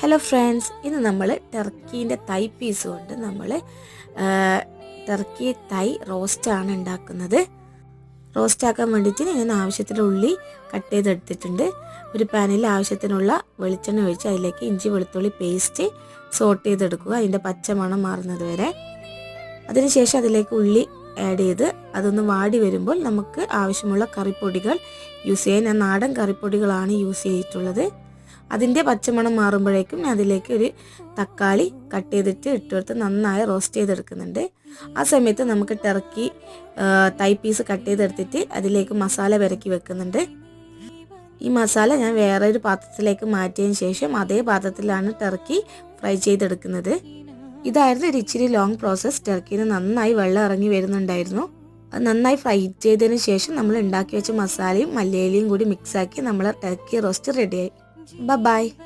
Hello friends, ഇന്ന് നമ്മൾ ടർക്കീൻ്റെ തൈ പീസ് കൊണ്ട് നമ്മൾ ടർക്കി തൈ റോസ്റ്റാണ് ഉണ്ടാക്കുന്നത്. റോസ്റ്റാക്കാൻ വേണ്ടിയിട്ട് ഞാൻ ആവശ്യത്തിന് ഉള്ളി കട്ട് ചെയ്തെടുത്തിട്ടുണ്ട്. ഒരു പാനിൽ ആവശ്യത്തിനുള്ള വെളിച്ചെണ്ണ ഒഴിച്ച് അതിലേക്ക് ഇഞ്ചി വെളുത്തുള്ളി പേസ്റ്റ് സോട്ട് ചെയ്തെടുക്കുക, അതിൻ്റെ പച്ചമണം മാറുന്നത് വരെ. അതിനുശേഷം അതിലേക്ക് ഉള്ളി ആഡ് ചെയ്ത് അതൊന്ന് വാടി വരുമ്പോൾ നമുക്ക് ആവശ്യമുള്ള കറിപ്പൊടികൾ യൂസ് ചെയ്യാൻ ഞാൻ നാടൻ കറിപ്പൊടികളാണ് യൂസ് ചെയ്തിട്ടുള്ളത്. അതിൻ്റെ പച്ചമണം മാറുമ്പോഴേക്കും അതിലേക്ക് ഒരു തക്കാളി കട്ട് ചെയ്തിട്ട് ഇട്ടെടുത്ത് നന്നായി റോസ്റ്റ് ചെയ്തെടുക്കുന്നുണ്ട്. ആ സമയത്ത് നമുക്ക് ടർക്കി തൈ പീസ് കട്ട് ചെയ്തെടുത്തിട്ട് അതിലേക്ക് മസാല പെരക്കി വെക്കുന്നുണ്ട്. ഈ മസാല ഞാൻ വേറൊരു പാത്രത്തിലേക്ക് മാറ്റിയതിന് ശേഷം അതേ പാത്രത്തിലാണ് ടർക്കി ഫ്രൈ ചെയ്തെടുക്കുന്നത്. ഇതായിരുന്നു ഒരു ഇച്ചിരി ലോങ് പ്രോസസ്സ്. ടർക്കിന് നന്നായി വെള്ളം ഇറങ്ങി വരുന്നുണ്ടായിരുന്നു. അത് നന്നായി ഫ്രൈ ചെയ്തതിന് ശേഷം നമ്മൾ ഉണ്ടാക്കി വെച്ച മസാലയും മല്ലിയിലയും കൂടി മിക്സാക്കി നമ്മൾ ടർക്കി റോസ്റ്റ് റെഡിയായി. Bye bye.